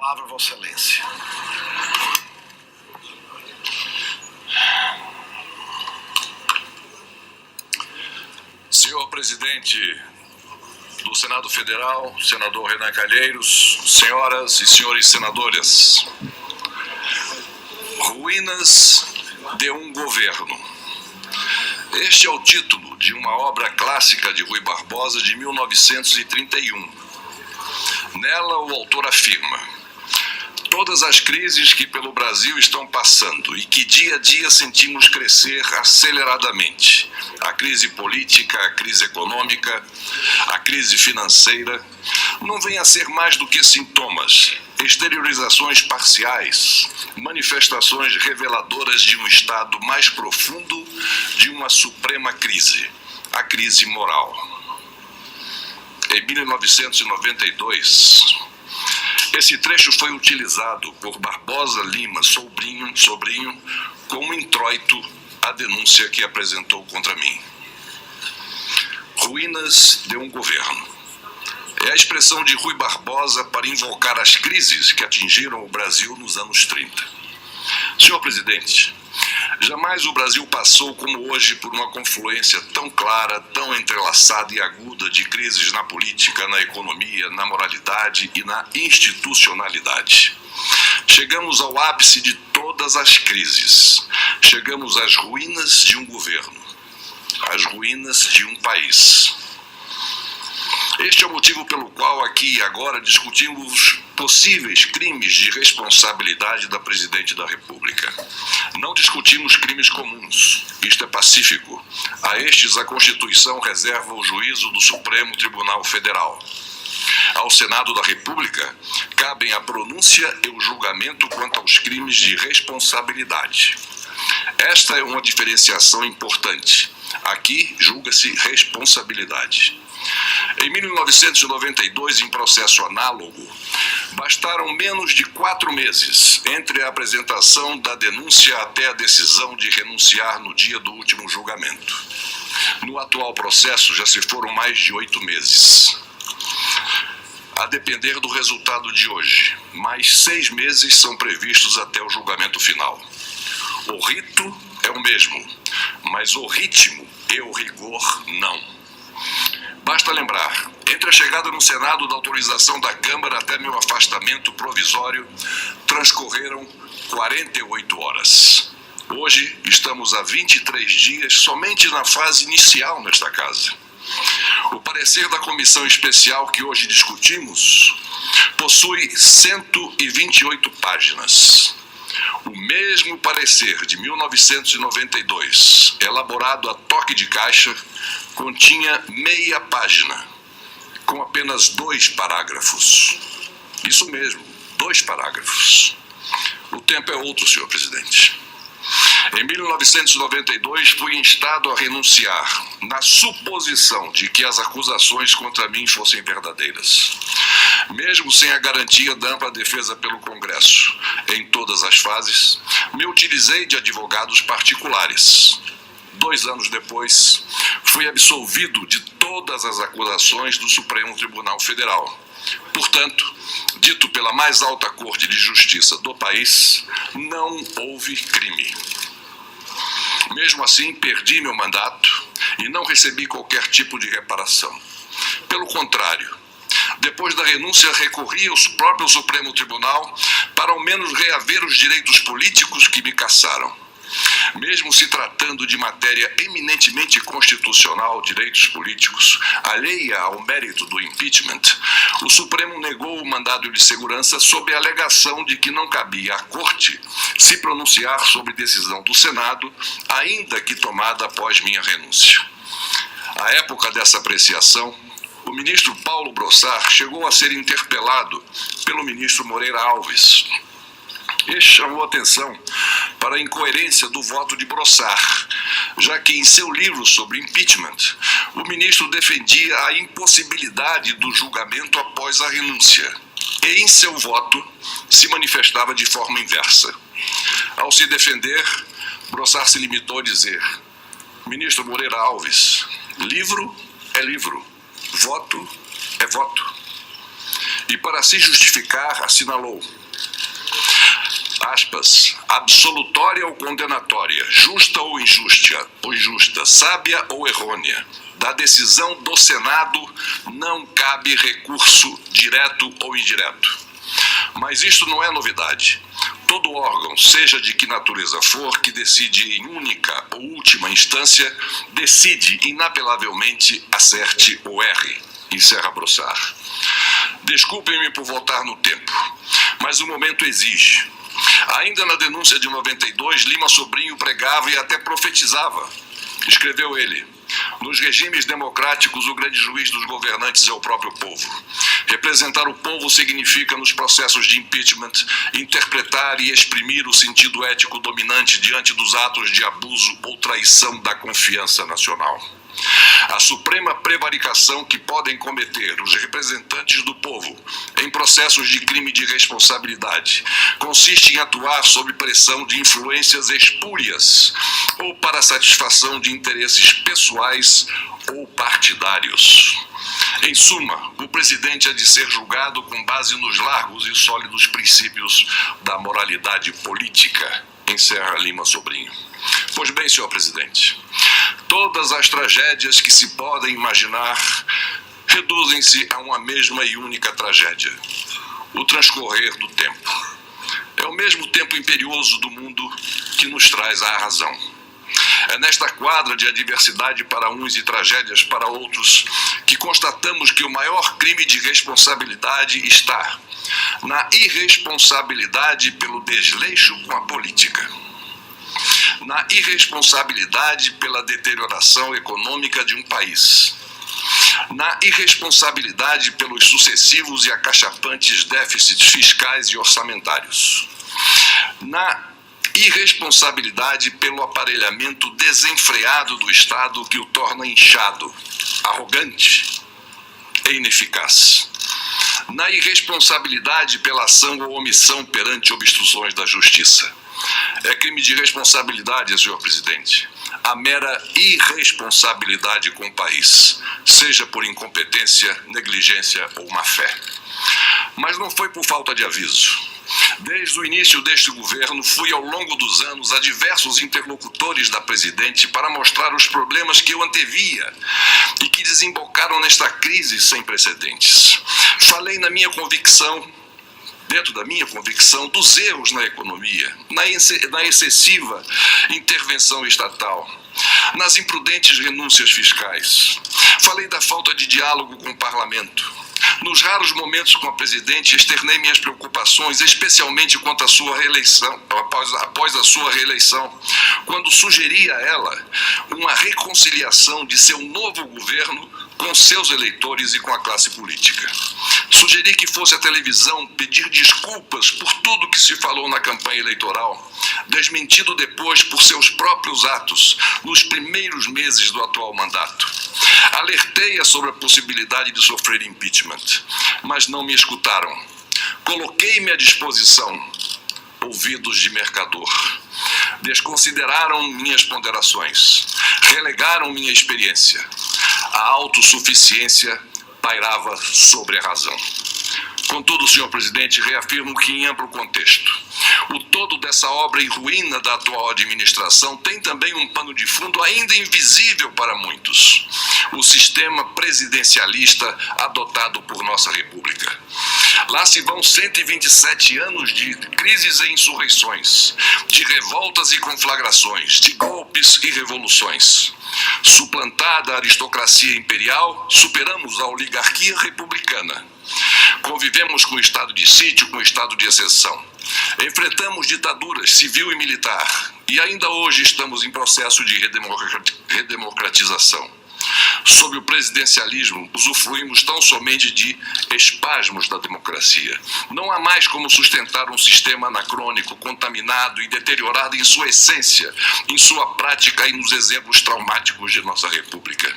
Palavra, Vossa Excelência. Senhor presidente do Senado Federal, senador Renan Calheiros, senhoras e senhores senadores, ruínas de um governo. Este é o título de uma obra clássica de Rui Barbosa de 1931. Nela, o autor afirma: todas as crises que pelo Brasil estão passando e que dia a dia sentimos crescer aceleradamente, a crise política, a crise econômica, a crise financeira, não vêm a ser mais do que sintomas, exteriorizações parciais, manifestações reveladoras de um estado mais profundo de uma suprema crise, a crise moral. Em 1992, esse trecho foi utilizado por Barbosa Lima, sobrinho, como introito à denúncia que apresentou contra mim. Ruínas de um governo. É a expressão de Rui Barbosa para invocar as crises que atingiram o Brasil nos anos 30. Senhor presidente, jamais o Brasil passou como hoje por uma confluência tão clara, tão entrelaçada e aguda de crises na política, na economia, na moralidade e na institucionalidade. Chegamos ao ápice de todas as crises. Chegamos às ruínas de um governo, às ruínas de um país. Este é o motivo pelo qual aqui e agora discutimos possíveis crimes de responsabilidade da Presidente da República. Não discutimos crimes comuns, isto é pacífico. A estes a Constituição reserva o juízo do Supremo Tribunal Federal. Ao Senado da República cabem a pronúncia e o julgamento quanto aos crimes de responsabilidade. Esta é uma diferenciação importante. Aqui julga-se responsabilidade. Em 1992, em processo análogo, bastaram menos de 4 meses entre a apresentação da denúncia até a decisão de renunciar no dia do último julgamento. No atual processo, já se foram mais de 8 meses. A depender do resultado de hoje, mais 6 meses são previstos até o julgamento final. O rito é o mesmo, mas o ritmo e o rigor não. Basta lembrar, entre a chegada no Senado da autorização da Câmara até meu afastamento provisório, transcorreram 48 horas. Hoje estamos há 23 dias somente na fase inicial nesta casa. O parecer da comissão especial que hoje discutimos possui 128 páginas. O mesmo parecer de 1992, elaborado a toque de caixa, continha meia página, com apenas 2 parágrafos. Isso mesmo, 2 parágrafos. O tempo é outro, senhor presidente. Em 1992, fui instado a renunciar, na suposição de que as acusações contra mim fossem verdadeiras. Mesmo sem a garantia da ampla defesa pelo Congresso, em todas as fases, me utilizei de advogados particulares. 2 anos depois, fui absolvido de todas as acusações do Supremo Tribunal Federal. Portanto, dito pela mais alta Corte de Justiça do país, não houve crime. Mesmo assim, perdi meu mandato e não recebi qualquer tipo de reparação. Pelo contrário, depois da renúncia, recorri ao próprio Supremo Tribunal para ao menos reaver os direitos políticos que me cassaram. Mesmo se tratando de matéria eminentemente constitucional, direitos políticos, alheia ao mérito do impeachment, o Supremo negou o mandado de segurança sob a alegação de que não cabia à Corte se pronunciar sobre decisão do Senado, ainda que tomada após minha renúncia. À época dessa apreciação, o ministro Paulo Brossard chegou a ser interpelado pelo ministro Moreira Alves. Este chamou atenção para a incoerência do voto de Brossard, já que em seu livro sobre impeachment, o ministro defendia a impossibilidade do julgamento após a renúncia, e em seu voto se manifestava de forma inversa. Ao se defender, Brossard se limitou a dizer: ministro Moreira Alves, livro é livro, voto é voto. e para se justificar assinalou, aspas, absolutória ou condenatória, justa ou injusta, sábia ou errônea, da decisão do Senado não cabe recurso direto ou indireto. Mas isto não é novidade. Todo órgão, seja de que natureza for, que decide em única ou última instância, decide inapelavelmente, acerte ou erre, encerra Brossard. Desculpem-me por voltar no tempo, mas o momento exige. Ainda na denúncia de 92, Lima Sobrinho pregava e até profetizava. Escreveu ele: nos regimes democráticos, o grande juiz dos governantes é o próprio povo. Representar o povo significa, nos processos de impeachment, interpretar e exprimir o sentido ético dominante diante dos atos de abuso ou traição da confiança nacional. A suprema prevaricação que podem cometer os representantes do povo em processos de crime de responsabilidade consiste em atuar sob pressão de influências espúrias ou para satisfação de interesses pessoais ou partidários. Em suma, o presidente há de ser julgado com base nos largos e sólidos princípios da moralidade política, encerra Lima Sobrinho. Pois bem, senhor presidente, todas as tragédias que se podem imaginar reduzem-se a uma mesma e única tragédia: o transcorrer do tempo. É o mesmo tempo imperioso do mundo que nos traz à razão. É nesta quadra de adversidade para uns e tragédias para outros que constatamos que o maior crime de responsabilidade está na irresponsabilidade pelo desleixo com a política, na irresponsabilidade pela deterioração econômica de um país, na irresponsabilidade pelos sucessivos e acachapantes déficits fiscais e orçamentários, na irresponsabilidade pelo aparelhamento desenfreado do Estado que o torna inchado, arrogante e ineficaz, na irresponsabilidade pela ação ou omissão perante obstruções da justiça. É crime de responsabilidade, senhor presidente, a mera irresponsabilidade com o país, seja por incompetência, negligência ou má-fé. Mas não foi por falta de aviso. Desde o início deste governo, fui ao longo dos anos a diversos interlocutores da presidente para mostrar os problemas que eu antevia e que desembocaram nesta crise sem precedentes. Falei dentro da minha convicção, dos erros na economia, na excessiva intervenção estatal, nas imprudentes renúncias fiscais. Falei da falta de diálogo com o parlamento. Nos raros momentos com a presidente, externei minhas preocupações, especialmente quanto à sua reeleição, após a sua reeleição, quando sugeri a ela uma reconciliação de seu novo governo com seus eleitores e com a classe política. Sugeri que fosse a televisão pedir desculpas por tudo que se falou na campanha eleitoral, desmentido depois por seus próprios atos nos primeiros meses do atual mandato. Alertei-a sobre a possibilidade de sofrer impeachment, mas não me escutaram. Coloquei-me à disposição, ouvidos de mercador. Desconsideraram minhas ponderações, relegaram minha experiência. A autossuficiência pairava sobre a razão. Contudo, senhor presidente, reafirmo que, em amplo contexto, o todo dessa obra em ruína da atual administração tem também um pano de fundo ainda invisível para muitos: o sistema presidencialista adotado por nossa República. Lá se vão 127 anos de crises e insurreições, de revoltas e conflagrações, de golpes e revoluções. Suplantada a aristocracia imperial, superamos a oligarquia republicana. Convivemos com o estado de sítio, com o estado de exceção. Enfrentamos ditaduras civil e militar e ainda hoje estamos em processo de redemocratização. Sob o presidencialismo, usufruímos tão somente de espasmos da democracia. Não há mais como sustentar um sistema anacrônico, contaminado e deteriorado em sua essência, em sua prática e nos exemplos traumáticos de nossa República.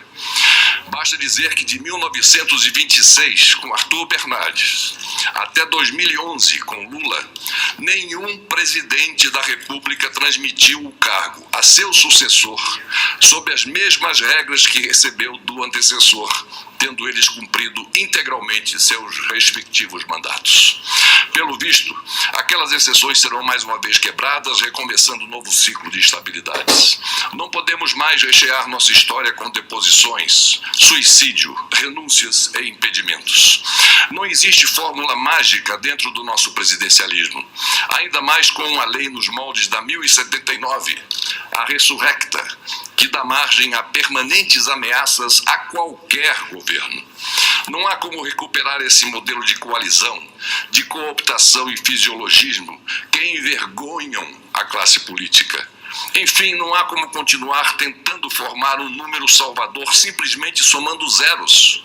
Basta dizer que de 1926, com Arthur Bernardes, até 2011, com Lula, nenhum presidente da República transmitiu o cargo a seu sucessor sob as mesmas regras que recebeu do antecessor, tendo eles cumprido integralmente seus respectivos mandatos. Pelo visto, aquelas exceções serão mais uma vez quebradas, recomeçando um novo ciclo de instabilidades. Não podemos mais rechear nossa história com deposições, suicídio, renúncias e impedimentos. Não existe fórmula mágica dentro do nosso presidencialismo, ainda mais com uma lei nos moldes da 1079, a ressurrecta, que dá margem a permanentes ameaças a qualquer governo. Não há como recuperar esse modelo de coalizão, de cooptação e fisiologismo que envergonham a classe política. Enfim, não há como continuar tentando formar um número salvador simplesmente somando zeros.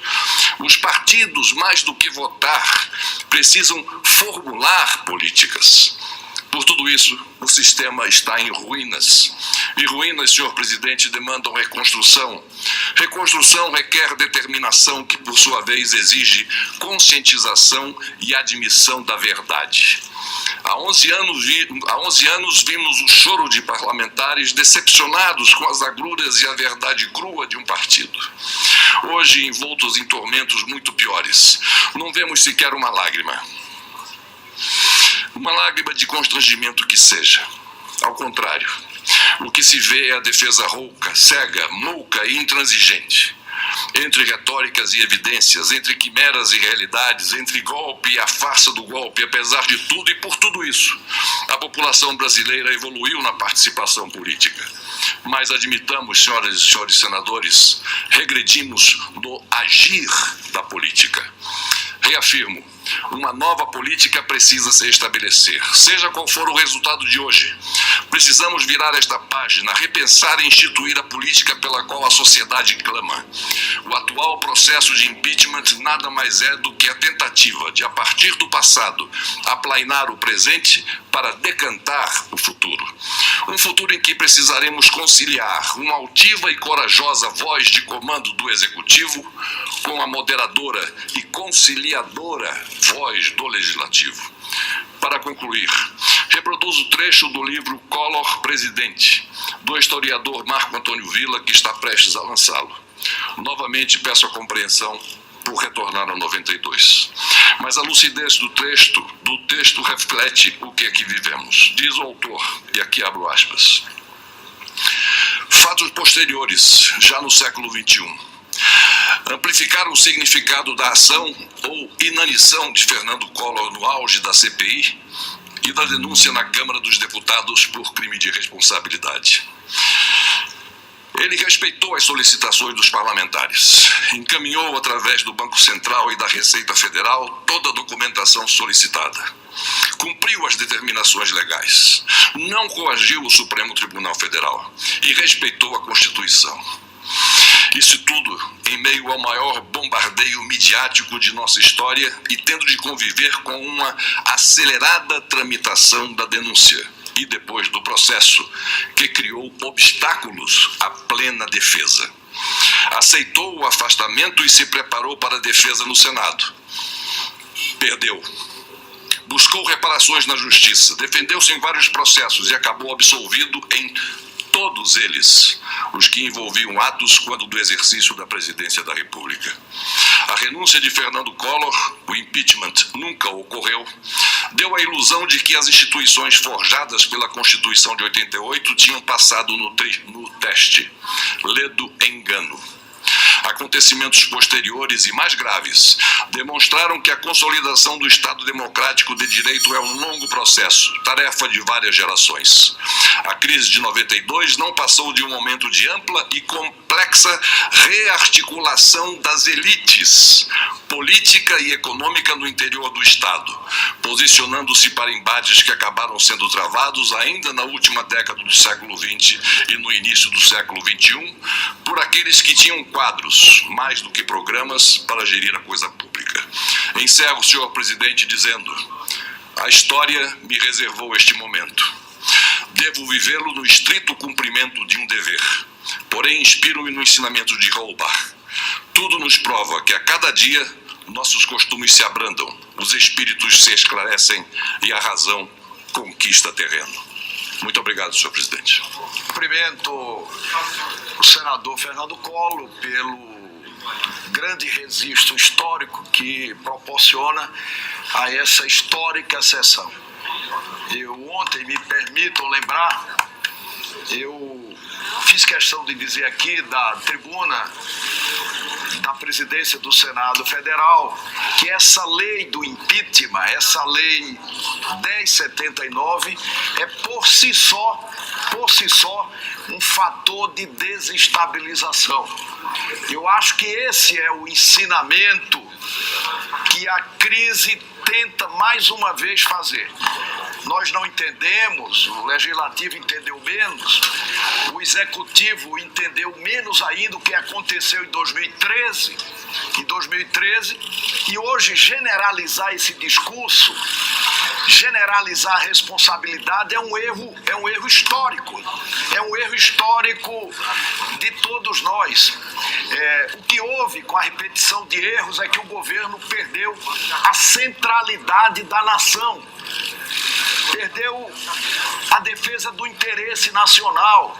Os partidos, mais do que votar, precisam formular políticas. Por tudo isso, o sistema está em ruínas. E ruínas, senhor presidente, demandam reconstrução. Reconstrução requer determinação que, por sua vez, exige conscientização e admissão da verdade. Há 11 anos vimos o choro de parlamentares decepcionados com as agruras e a verdade crua de um partido. Hoje, envoltos em tormentos muito piores, não vemos sequer uma lágrima. Uma lágrima de constrangimento que seja. Ao contrário, o que se vê é a defesa rouca, cega, mouca e intransigente. Entre retóricas e evidências, entre quimeras e realidades, entre golpe e a farsa do golpe, apesar de tudo e por tudo isso, a população brasileira evoluiu na participação política. Mas admitamos, senhoras e senhores senadores, regredimos no agir da política. Reafirmo, uma nova política precisa se estabelecer, seja qual for o resultado de hoje. Precisamos virar esta página, repensar e instituir a política pela qual a sociedade clama. O atual processo de impeachment nada mais é do que a tentativa de, a partir do passado, aplainar o presente para decantar o futuro. Um futuro em que precisaremos conciliar uma altiva e corajosa voz de comando do Executivo com a moderadora e conciliadora voz do Legislativo. Para concluir, reproduzo o trecho do livro Collor Presidente, do historiador Marco Antônio Villa, que está prestes a lançá-lo. Novamente peço a compreensão por retornar ao 92. Mas a lucidez do texto reflete o que aqui vivemos. Diz o autor, e aqui abro aspas. Fatos posteriores, já no século XXI, amplificaram o significado da ação ou inanição de Fernando Collor no auge da CPI e da denúncia na Câmara dos Deputados por crime de responsabilidade. Ele respeitou as solicitações dos parlamentares, encaminhou através do Banco Central e da Receita Federal toda a documentação solicitada, cumpriu as determinações legais, não coagiu o Supremo Tribunal Federal e respeitou a Constituição. Isso tudo em meio ao maior bombardeio midiático de nossa história e tendo de conviver com uma acelerada tramitação da denúncia e depois do processo, que criou obstáculos à plena defesa. Aceitou o afastamento e se preparou para a defesa no Senado. Perdeu. Buscou reparações na Justiça, defendeu-se em vários processos e acabou absolvido em todos eles, os que envolviam atos quando do exercício da presidência da República. A renúncia de Fernando Collor, o impeachment nunca ocorreu, deu a ilusão de que as instituições forjadas pela Constituição de 88 tinham passado no teste. Ledo engano. Acontecimentos posteriores e mais graves demonstraram que a consolidação do Estado Democrático de Direito é um longo processo, tarefa de várias gerações. A crise de 92 não passou de um momento de ampla e complexa rearticulação das elites política e econômica no interior do Estado, posicionando-se para embates que acabaram sendo travados ainda na última década do século XX e no início do século XXI, por aqueles que tinham quadros, mais do que programas, para gerir a coisa pública. Encerro, senhor presidente, dizendo: a história me reservou este momento. Devo vivê-lo no estrito cumprimento de um dever, porém inspiro-me no ensinamento de Holbach. Tudo nos prova que a cada dia nossos costumes se abrandam, os espíritos se esclarecem e a razão conquista terreno. Muito obrigado, senhor presidente. Cumprimento o senador Fernando Collor pelo grande registro histórico que proporciona a essa histórica sessão. Ontem, me permitam lembrar, eu fiz questão de dizer aqui da tribuna da presidência do Senado Federal que essa lei do impeachment, essa lei 1079, é por si só um fator de desestabilização. Eu acho que esse é o ensinamento que a crise tenta mais uma vez fazer. Nós não entendemos, o Legislativo entendeu menos, o Executivo entendeu menos ainda o que aconteceu em 2013, e hoje generalizar esse discurso, generalizar a responsabilidade é um erro histórico, de todos nós. O que houve com a repetição de erros é que o governo perdeu a centralidade da nação, perdeu a defesa do interesse nacional.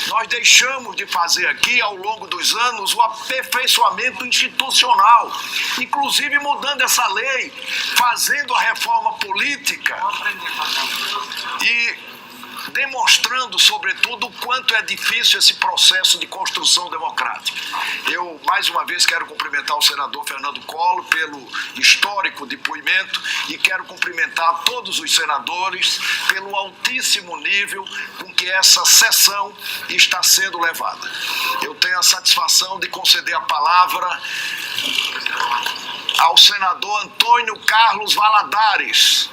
Nós deixamos de fazer aqui, ao longo dos anos, o aperfeiçoamento institucional, inclusive mudando essa lei, fazendo a reforma política e demonstrando, sobretudo, o quanto é difícil esse processo de construção democrática. Eu, mais uma vez, quero cumprimentar o senador Fernando Collor pelo histórico depoimento e quero cumprimentar todos os senadores pelo altíssimo nível com que essa sessão está sendo levada. Eu tenho a satisfação de conceder a palavra ao senador Antônio Carlos Valadares,